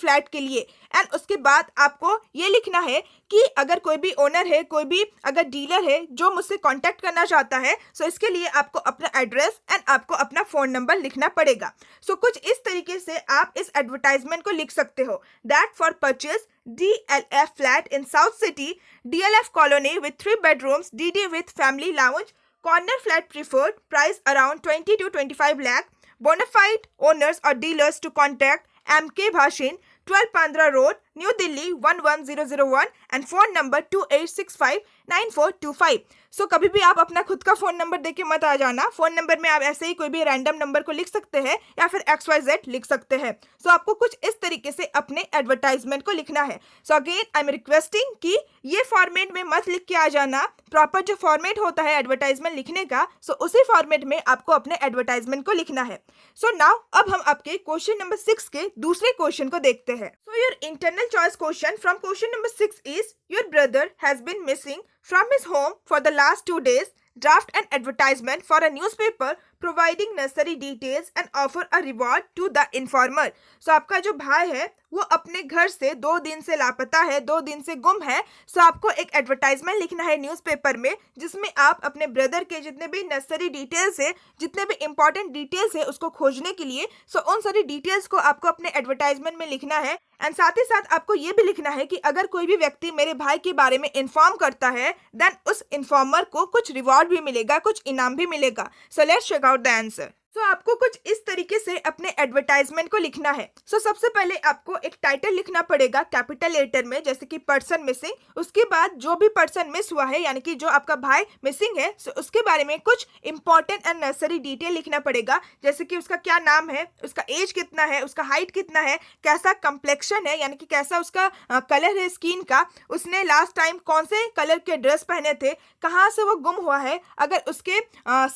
फ्लैट के लिए। एंड उसके बाद आपको ये लिखना है कि अगर कोई भी ओनर है, कोई भी अगर डीलर है जो मुझसे कांटेक्ट करना चाहता है, सो इसके लिए आपको अपना एड्रेस एंड आपको अपना फ़ोन नंबर लिखना पड़ेगा। सो कुछ इस तरीके से आप इस एडवर्टाइजमेंट को लिख सकते हो। That for purchase DLF flat in south city, DLF colony with 3 bedrooms, DD with family lounge, corner flat preferred, price around 20 to 25 lakh, bona fide owners or dealers to contact M.K. Bhashin, 12 Pandra Road, New Delhi 11001 and phone number 28659425. सो कभी भी आप अपना खुद का phone number देके मत आ जाना. Phone number में आप ऐसे ही कोई भी रैंडम नंबर को लिख सकते हैं या फिर XYZ लिख सकते हैं. सो आपको कुछ इस तरीके से अपने एडवर्टाइजमेंट को लिखना है. So again I am requesting कि ये फॉर्मेट में मत लिख के आ जाना. प्रॉपर जो फॉर्मेट होता है एडवर्टाइजमेंट लिखने का, सो उसी फॉर्मेट में आपको अपने एडवर्टाइजमेंट को लिखना है. सो नाउ अब हम आपके क्वेश्चन नंबर 6 के दूसरे क्वेश्चन को देखते हैं. So your internal choice question from question number 6 is your brother has been missing from his home for the last 2 days. Draft an advertisement for a newspaper providing necessary details and offer a reward to the informer. So आपका जो भाई है वो अपने घर से 2 दिन से लापता है, 2 दिन से गुम है. सो आपको एक एडवर्टाइजमेंट लिखना है न्यूज़पेपर में जिसमें आप अपने ब्रदर के जितने भी नेसेसरी डिटेल्स है, जितने भी इंपॉर्टेंट डिटेल्स है उसको खोजने के लिए. सो उन सारी डिटेल्स को आपको अपने एडवर्टाइजमेंट में लिखना है. एंड साथ ही साथ आपको ये भी लिखना है कि अगर कोई भी व्यक्ति मेरे भाई के बारे में इन्फॉर्म करता है देन उस इन्फॉर्मर को कुछ रिवॉर्ड भी मिलेगा, कुछ इनाम भी मिलेगा. So let's check out the answer. तो आपको कुछ इस तरीके से अपने एडवर्टाइजमेंट को लिखना है. सबसे पहले आपको एक टाइटल लिखना पड़ेगा कैपिटल लेटर में, जैसे कि पर्सन मिसिंग. उसके बाद जो भी पर्सन मिस हुआ है यानी कि जो आपका भाई मिसिंग है, उसके बारे में कुछ इंपॉर्टेंट एंड नेसेसरी डिटेल लिखना पड़ेगा, जैसे कि उसका क्या नाम है, उसका एज कितना है, उसका हाइट कितना है, कैसा कंप्लेक्शन है यानी कि कैसा उसका कलर है स्किन का, उसने लास्ट टाइम कौन से कलर के ड्रेस पहने थे, कहाँ से वो गुम हुआ है, अगर उसके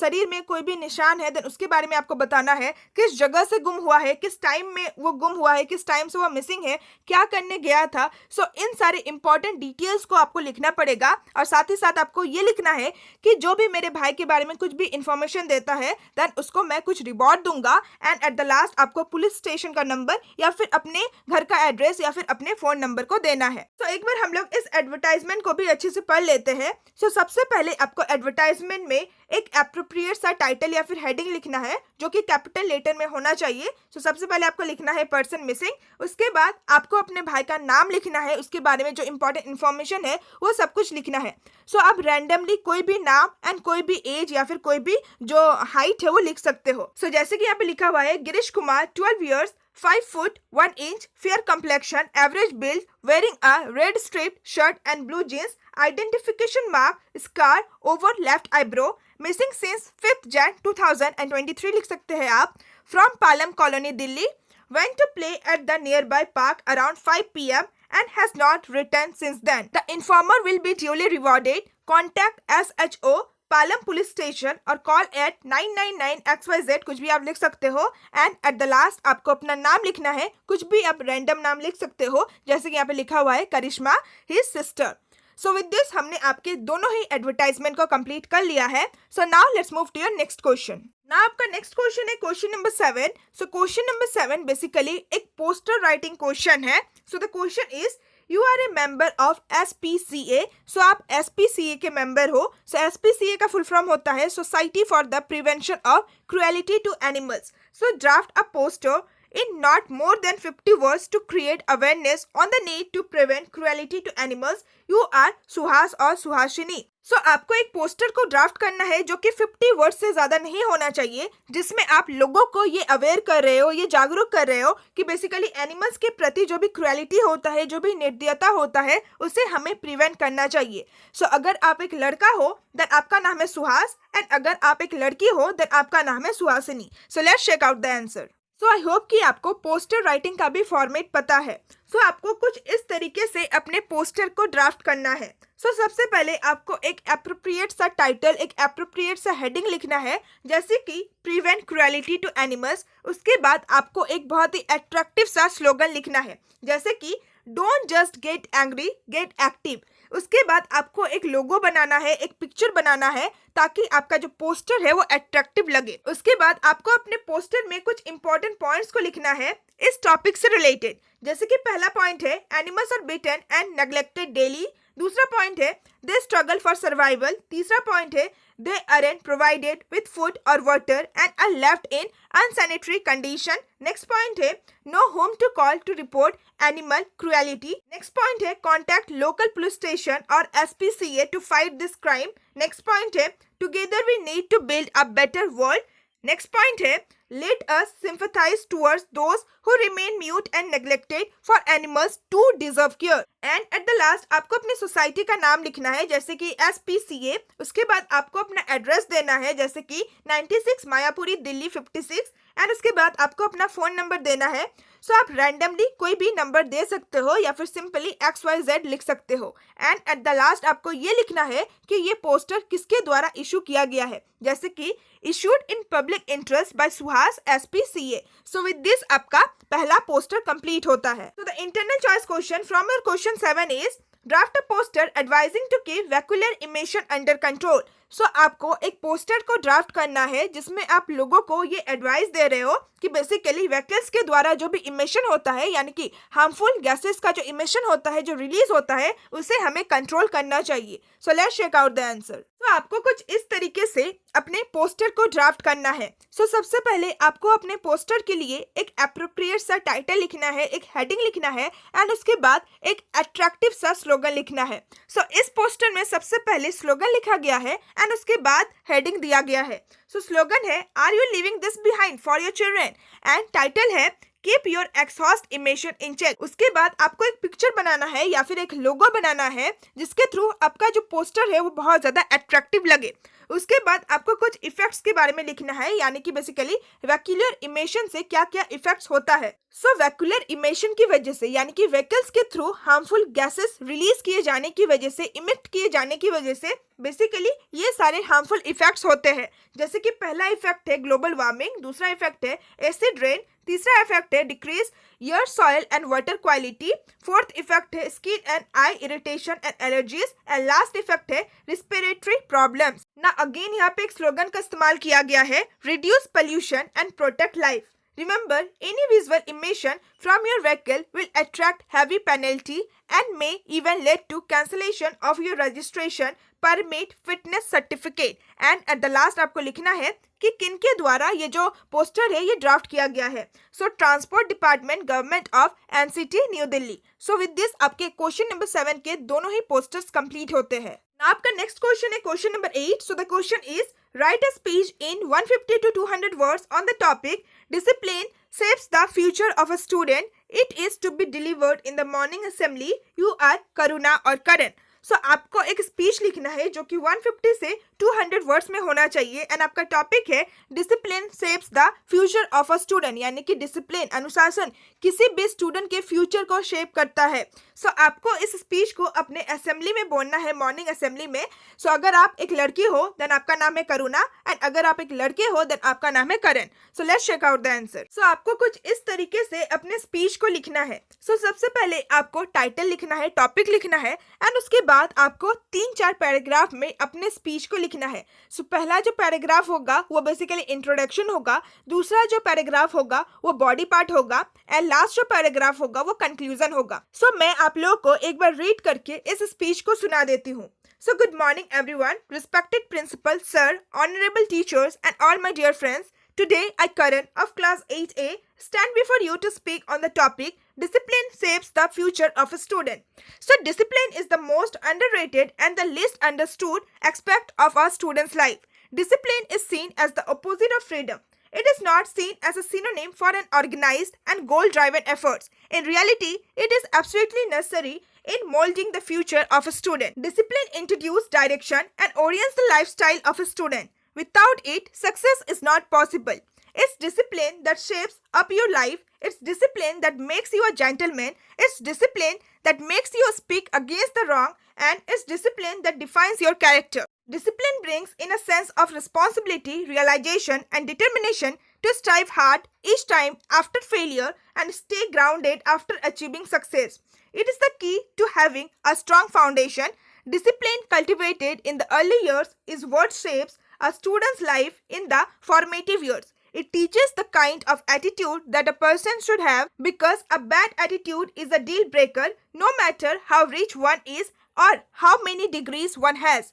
शरीर में कोई भी निशान है देन उसके बारे में आपको बताना है, किस जगह से गुम हुआ है, किस टाइम में वो गुम हुआ है, किस टाइम से वो मिसिंग है, क्या करने गया था. सो इन सारे इंपॉर्टेंट डिटेल्स को आपको लिखना पड़ेगा. और साथ ही साथ आपको ये लिखना है कि जो भी मेरे भाई के बारे में कुछ भी इंफॉर्मेशन देता है देन उसको मैं कुछ रिवॉर्ड दूंगा. एंड एट द लास्ट आपको पुलिस स्टेशन का नंबर या फिर अपने घर का एड्रेस या फिर अपने फोन नंबर को देना है. तो एक बार हम लोग इस एडवर्टाइजमेंट को भी अच्छे से पढ़ लेते हैं. सबसे पहले आपको एडवर्टाइजमेंट में एक एप्रोप्रिएट सा टाइटल या फिर हेडिंग लिखना है जो कि कैपिटल लेटर में होना चाहिए. सबसे पहले आपको लिखना है पर्सन मिसिंग. उसके बाद आपको अपने भाई का नाम लिखना है, उसके बारे में जो इंपॉर्टेंट इन्फॉर्मेशन है वो सब कुछ लिखना है. आप रैंडमली कोई भी नाम एंड कोई भी एज या फिर कोई भी जो हाइट है वो लिख सकते हो. जैसे कि यहाँ पे लिखा हुआ है Girish Kumar 12 years 5 foot 1 inch, fair complexion, average build, wearing a red striped shirt and blue jeans, identification mark, scar over left eyebrow, missing since 5th Jan 2023 लिख सकते हैं आप. From Palam Colony, Delhi, went to play at the nearby park around 5 p.m. and has not returned since then. The informer will be duly rewarded. Contact SHO Palam police station और call at 999XYZ, कुछ भी आप लिख सकते हो. And at the last आपको अपना नाम लिखना है, कुछ भी आप रैंडम नाम लिख सकते हो, जैसे कि यहाँ पे लिखा हुआ है करिश्मा हिज सिस्टर. विद दिस हमने आपके दोनों ही एडवर्टाइजमेंट को कंप्लीट कर लिया है. Now let's move to your next question. ना आपका नेक्स्ट क्वेश्चन है question number 7. Question number 7 basically एक पोस्टर राइटिंग क्वेश्चन है. The question is you are a member of SPCA. आप SPCA के मेंबर हो. SPCA का फुल फॉर्म होता है society for the prevention of cruelty to animals. Draft a poster in not more than 50 words to create awareness on the need to prevent cruelty to animals. You are Suhas और सुहासिनी. आपको एक poster को draft करना है जो कि 50 word से ज्यादा नहीं होना चाहिए, जिसमें आप लोगों को ये अवेयर कर रहे हो, ये जागरूक कर रहे हो कि बेसिकली एनिमल्स के प्रति जो भी क्रुएलिटी होता है, जो भी निर्दयता होता है, उसे हमें प्रिवेंट करना चाहिए. अगर आप एक लड़का हो देन आपका नाम है सुहास, एंड अगर आप एक लड़की हो देन आपका नाम है Suhasini. Let's check out the answer. I hope कि आपको पोस्टर राइटिंग का भी फॉर्मेट पता है. आपको कुछ इस तरीके से अपने पोस्टर को ड्राफ्ट करना है. सबसे पहले आपको एक एप्रोप्रिएट सा टाइटल, एक एप्रोप्रिएट सा हेडिंग लिखना है, जैसे कि प्रिवेंट क्रुएलिटी टू एनिमल्स. उसके बाद आपको एक बहुत ही अट्रैक्टिव सा स्लोगन लिखना है, जैसे कि don't just get angry, gate active. उसके बाद आपको एक लोगो बनाना है, एक पिक्चर बनाना है, ताकि आपका जो पोस्टर है वो अट्रैक्टिव लगे. उसके बाद आपको अपने पोस्टर में कुछ इंपॉर्टेंट पॉइंट्स को लिखना है इस टॉपिक से रिलेटेड, जैसे कि पहला पॉइंट है animals are beaten and neglected daily. दूसरा पॉइंट है दे स्ट्रगल फॉर सर्वाइवल. तीसरा पॉइंट है they aren't provided with food or water and are left in unsanitary condition. Next point है know whom to call to report animal cruelty. Next point है contact local police station or SPCA to fight this crime. Next point है together we need to build a better world. Next point है let us sympathize towards those who remain mute and neglected for animals too deserve care. And at the last आपको अपनी society का नाम लिखना है जैसे कि SPCA. उसके बाद आपको अपना एड्रेस देना है जैसे कि 96 मायापुरी दिल्ली 56 एंड उसके बाद आपको अपना फ़ोन नंबर देना है. सो आप रैंडमली कोई भी नंबर दे सकते हो या फिर सिंपली XYZ लिख सकते हो. एंड एट द लास्ट आपको ये लिखना है कि ये पोस्टर किसके द्वारा इशू किया गया है जैसे कि issued in public interest by Suhas SPCA. So with this आपका पहला पोस्टर कंप्लीट होता है. तो the internal choice question from your question 7 is draft a poster advising to keep vehicular emission under control. So आपको एक पोस्टर को draft करना है जिसमें आप लोगों को ये एडवाइस दे रहे हो कि बेसिकली व्हीकल्स के द्वारा जो भी इमिशन होता है यानी कि हार्मफुल गैसेस का जो इमिशन होता है जो रिलीज होता है उसे हमें कंट्रोल करना चाहिए. So let's check out the answer. तो आपको कुछ इस तरीके से अपने पोस्टर को ड्राफ्ट करना है. सो सबसे पहले आपको अपने पोस्टर के लिए एक एप्रोप्रिएट सा टाइटल लिखना है, एक हेडिंग लिखना है एंड उसके बाद एक अट्रैक्टिव सा स्लोगन लिखना है. सो इस पोस्टर में सबसे पहले स्लोगन लिखा गया है एंड उसके बाद हेडिंग दिया गया है. सो स्लोगन है are you leaving this behind for your children and title है keep your exhaust emission in check. उसके बाद आपको एक पिक्चर बनाना है या फिर एक लोगो बनाना है जिसके थ्रू आपका जो पोस्टर है वो बहुत ज़्यादा अट्रैक्टिव लगे. उसके बाद आपको कुछ इफेक्ट्स के बारे में लिखना है यानी कि बेसिकली वैक्यूलर इमिशन से क्या क्या इफेक्ट्स होता है. सो वैक्यूलर इमिशन की वजह से यानी कि व्हीकल्स के थ्रू हार्मफुल गैसेस रिलीज किए जाने की वजह से, इमिट किए जाने की वजह से बेसिकली ये सारे हार्मफुल इफेक्ट्स होते हैं. जैसे कि पहला इफेक्ट है ग्लोबल वार्मिंग, दूसरा इफेक्ट है एसिड रेन, तीसरा इफेक्ट है decrease air soil and water quality, fourth effect है skin and eye irritation and allergies and last effect है रिस्पिरेटरी प्रॉब्लम्स. ना अगेन यहाँ पे एक स्लोगन का इस्तेमाल किया गया है reduce pollution and protect life. Remember, any visual emission from your vehicle will attract heavy penalty and may even lead to cancellation of your registration, permit, fitness certificate. And at the last आपको लिखना है कि किन के द्वारा ये जो poster है ये ड्राफ्ट किया गया है. सो transport department government of NCT new Delhi. So with this आपके क्वेश्चन नंबर 7 के दोनों ही पोस्टर्स कंप्लीट होते हैं. आपका नेक्स्ट क्वेश्चन है question number 8. So the question is write a speech in 150 to 200 words on the topic discipline shapes the future of a student. It is to be delivered in the morning assembly. You are Karuna or Karan. सो आपको एक speech लिखना है जो कि 150 से 200 words में होना चाहिए एंड आपका टॉपिक है discipline shapes the future of a student यानी कि डिसिप्लिन, अनुशासन किसी भी स्टूडेंट के फ्यूचर को शेप करता है. सो आपको इस स्पीच को अपने असेंबली में बोलना है, मॉर्निंग असेंबली में. सो अगर आप एक लड़की हो देन आपका नाम है करुणा एंड अगर आप एक लड़के हो देन आपका नाम है Karan. So let's check out the answer. सो आपको कुछ इस तरीके से अपने स्पीच को लिखना है. सो सबसे पहले आपको टाइटल लिखना है, टॉपिक लिखना है एंड उसके बाद आपको 3-4 पैराग्राफ में अपने स्पीच को लिखना है. सो पहला जो पैराग्राफ होगा वो बेसिकली इंट्रोडक्शन होगा, दूसरा जो पैराग्राफ होगा वो बॉडी पार्ट होगा एंड लास्ट जो पैराग्राफ होगा वो कंक्लूजन होगा. सो मैं आप लोगों को एक बार रीड करके इस स्पीच को सुना देती हूँ. So good morning everyone, respected principal, sir, honorable teachers and all my dear friends. Today I, Karan of class 8A, stand before you to speak on the topic discipline shapes the future of a student. So discipline is the most underrated and the least understood aspect of our student's life. Discipline is seen as the opposite of freedom. It is not seen as a synonym for an organized and goal-driven efforts. In reality, it is absolutely necessary in molding the future of a student. Discipline introduces direction and orients the lifestyle of a student. Without it, success is not possible. It's discipline that shapes up your life. It's discipline that makes you a gentleman. It's discipline that makes you speak against the wrong. And it's discipline that defines your character. Discipline brings in a sense of responsibility, realization, and determination to strive hard each time after failure and stay grounded after achieving success. It is the key to having a strong foundation. Discipline cultivated in the early years is what shapes a student's life in the formative years. It teaches the kind of attitude that a person should have because a bad attitude is a deal breaker no matter how rich one is or how many degrees one has.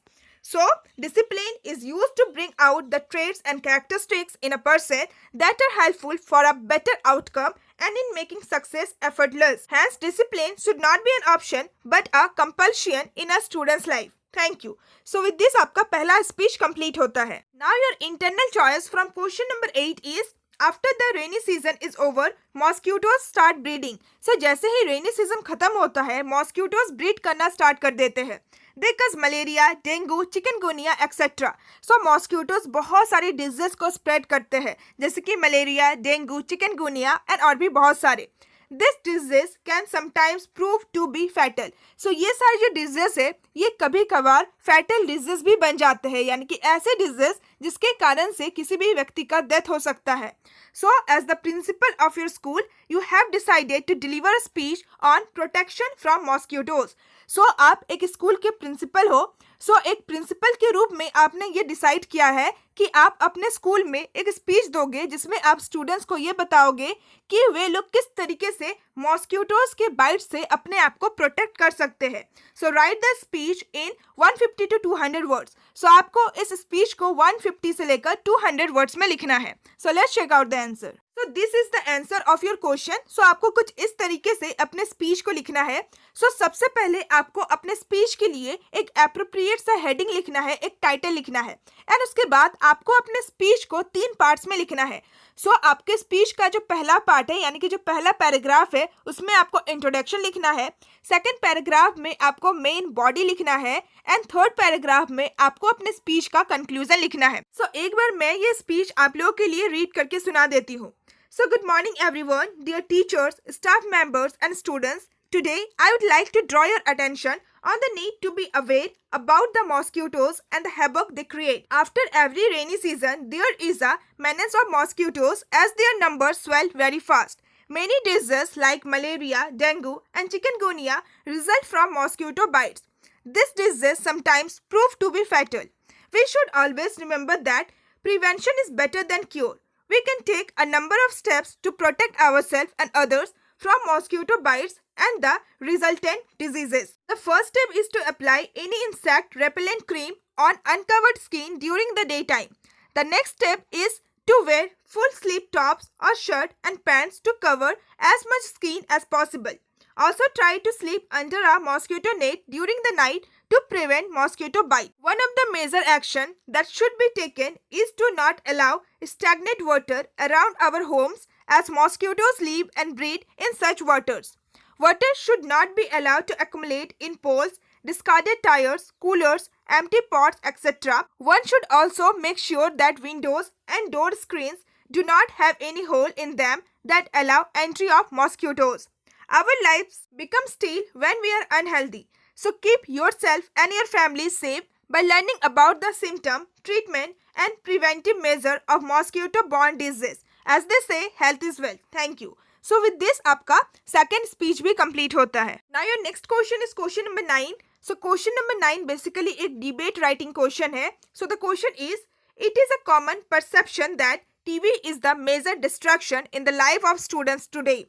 So, discipline is used to bring out the traits and characteristics in a person that are helpful for a better outcome and in making success effortless. Hence, discipline should not be an option but a compulsion in a student's life. Thank you. So, with this आपका पहला speech complete होता है. Now, your internal choice from question number 8 is after the rainy season is over mosquitoes start breeding. So जैसे ही rainy season खत्म होता है mosquitoes breed करना स्टार्ट कर देते हैं. दे कज मलेरिया, डेंगू, चिकनगुनिया एक्सेट्रा. सो मॉस्क्यूटोज बहुत सारे डिजीज को स्प्रेड करते हैं जैसे कि मलेरिया, डेंगू, चिकनगुनिया एंड और भी बहुत सारे. This disease can sometimes prove to be fatal. So ये सारे जो डिजीज है ये कभी कभार फैटल डिजीज भी बन जाते हैं, यानी कि ऐसे डिजीज जिसके कारण से किसी भी व्यक्ति का डेथ हो सकता है. So as the principal of your school you have decided to deliver a speech on protection from mosquitoes. So आप एक स्कूल के प्रिंसिपल हो. सो एक प्रिंसिपल के रूप में आपने ये डिसाइड किया है कि आप अपने स्कूल में एक स्पीच दोगे जिसमें आप स्टूडेंट्स को ये बताओगे कि वे लोग किस तरीके से मॉस्क्यूटोज के बाइट से अपने आप को प्रोटेक्ट कर सकते हैं. So write the speech in 150 to 200 words. So आपको इस स्पीच को 150 से लेकर 200 वर्ड्स में लिखना है. So let's check out the answer. So this is the answer of your question. So आपको कुछ इस तरीके से अपने स्पीच को लिखना है. सो सबसे पहले आपको अपने स्पीच के लिए एक एप्रोप्रिएट सा हेडिंग लिखना है, एक टाइटल लिखना है एंड उसके बाद आपको अपने स्पीच को 3 पार्ट्स में लिखना है. सो आपके स्पीच का जो पहला पार्ट है यानी कि जो पहला पैराग्राफ है उसमें आपको इंट्रोडक्शन लिखना है. सेकंड पैराग्राफ में आपको मेन बॉडी लिखना है एंड थर्ड पैराग्राफ में आपको अपने स्पीच का कंक्लूजन लिखना है. सो एक बार मैं ये स्पीच आप लोगों के लिए रीड करके सुना देती हूँ. So good morning everyone, dear teachers, staff members and students. Today I would like to draw your attention on the need to be aware about the mosquitoes and the havoc they create. After every rainy season, there is a menace of mosquitoes as their numbers swell very fast. Many diseases like malaria, dengue and chikungunya result from mosquito bites. This disease sometimes prove to be fatal. We should always remember that prevention is better than cure. We can take a number of steps to protect ourselves and others from mosquito bites and the resultant diseases. The first step is to apply any insect repellent cream on uncovered skin during the daytime. The next step is to wear full sleeve tops or shirt and pants to cover as much skin as possible. Also try to sleep under a mosquito net during the night to prevent mosquito bite. One of the major action that should be taken is to not allow stagnant water around our homes as mosquitoes live and breed in such waters. Water should not be allowed to accumulate in poles, discarded tires, coolers, empty pots, etc. One should also make sure that windows and door screens do not have any hole in them that allow entry of mosquitoes. Our lives become stale when we are unhealthy. So keep yourself and your family safe by learning about the symptom, treatment and preventive measure of mosquito-borne disease. As they say, health is wealth. Thank you. So with this आपका second speech भी complete होता है. Now your next question is question number 9. So question number 9 basically एक debate writing question है. So the question is, it is a common perception that TV is the major distraction in the life of students today.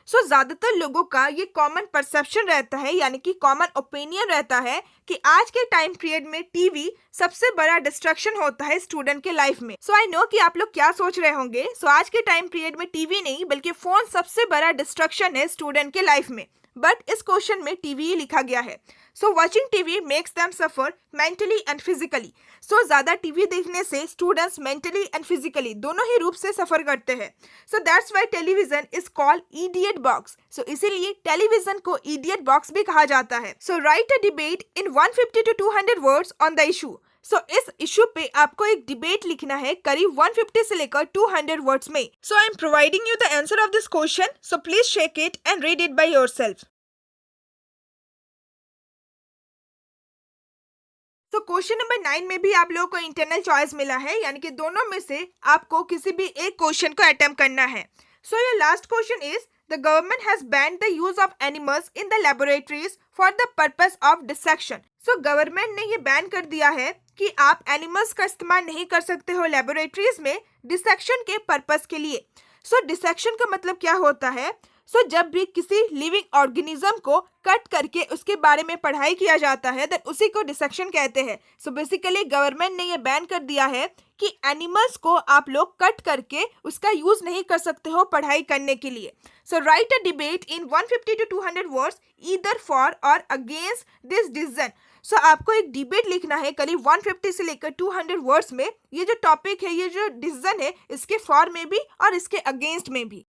सो ज़्यादातर लोगों का ये common perception रहता है यानी कि कॉमन ओपिनियन रहता है कि आज के टाइम पीरियड में टीवी सबसे बड़ा डिस्ट्रैक्शन होता है स्टूडेंट के लाइफ में. सो आई नो कि आप लोग क्या सोच रहे होंगे. सो आज के टाइम पीरियड में टीवी नहीं बल्कि फ़ोन सबसे बड़ा डिस्ट्रैक्शन है स्टूडेंट के लाइफ में. बट इस क्वेश्चन में टीवी ही लिखा गया है. So watching TV makes them suffer mentally and physically. So ज़्यादा टीवी देखने से स्टूडेंट्स मेंटली एंड फिजिकली दोनों ही रूप से सफ़र करते हैं. So that's why television is called idiot box. So इसीलिए टेलीविजन को इडियट बॉक्स भी कहा जाता है. So write a debate in 150 to 200 words on the issue. So इस इशू पे आपको एक डिबेट लिखना है करीब 150 से लेकर 200 वर्ड्स में. So I am providing you the answer of this question. So please check it and read it by yourself. तो क्वेश्चन नंबर 9 में भी आप लोगों को इंटरनल चॉइस मिला है यानी कि दोनों में से आपको किसी भी एक क्वेश्चन को अटेम्प्ट करना है. So your last question is the government has banned the use of animals in the laboratories for the purpose of dissection. So government ने ये बैन कर दिया है कि आप एनिमल्स का इस्तेमाल नहीं कर सकते हो लेबोरेटरीज में डिसेक्शन के पर्पस के लिए. सो डिसेक्शन का मतलब क्या होता है. सो जब भी किसी लिविंग ऑर्गेनिज्म को कट करके उसके बारे में पढ़ाई किया जाता है देन उसी को डिसेक्शन कहते हैं। सो बेसिकली गवर्नमेंट ने ये बैन कर दिया है कि एनिमल्स को आप लोग कट करके उसका यूज नहीं कर सकते हो पढ़ाई करने के लिए। So write a debate in 150 to 200 words either for or against this decision. So आपको एक डिबेट लिखना है करीब 150 से लेकर 200 वर्ड्स में। ये जो टॉपिक है, ये जो डिसीजन है, इसके फॉर में भी और इसके अगेंस्ट में भी।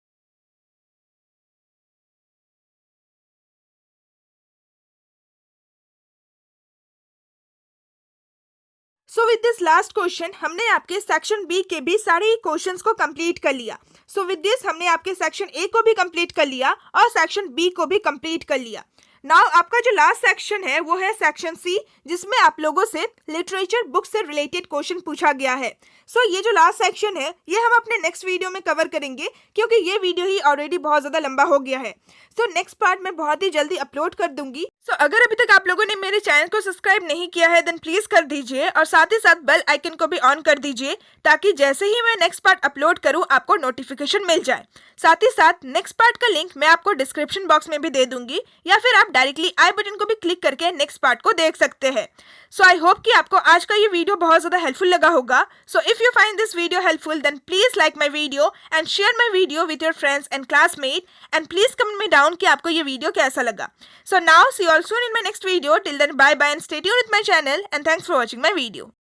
सो विद दिस लास्ट क्वेश्चन हमने आपके सेक्शन बी के भी सारे ही क्वेश्चंस को कंप्लीट कर लिया। सो विद दिस हमने आपके सेक्शन ए को भी कंप्लीट कर लिया और सेक्शन बी को भी कंप्लीट कर लिया। नाउ आपका जो लास्ट सेक्शन है वो है सेक्शन सी, जिसमें आप लोगों से लिटरेचर बुक से रिलेटेड क्वेश्चन पूछा गया है। सो ये जो लास्ट सेक्शन है ये हम अपने नेक्स्ट वीडियो में कवर करेंगे, क्योंकि ये वीडियो ही ऑलरेडी बहुत ज़्यादा लंबा हो गया है। सो नेक्स्ट पार्ट मैं बहुत ही जल्दी अपलोड कर दूंगी। सो अगर अभी तक आप लोगों ने मेरे चैनल को सब्सक्राइब नहीं किया है देन प्लीज़ कर दीजिए और साथ ही साथ बेल आइकन को भी ऑन कर दीजिए, ताकि जैसे ही मैं नेक्स्ट पार्ट अपलोड करूँ आपको नोटिफिकेशन मिल जाए। साथ ही साथ नेक्स्ट पार्ट का लिंक मैं आपको डिस्क्रिप्शन बॉक्स में भी दे दूंगी, या फिर आप डायरेक्टली आई बटन को भी क्लिक करके नेक्स्ट पार्ट को देख सकते हैं। सो आई होप कि आपको आज का ये वीडियो बहुत ज़्यादा हेल्पफुल लगा होगा। So if you find this video helpful then please like my video and share my video with your friends and classmate, and please comment me down कि आपको ये वीडियो कैसा लगा। So now see you all soon in my next video. Till then bye bye and stay tuned with my channel and thanks for watching my video.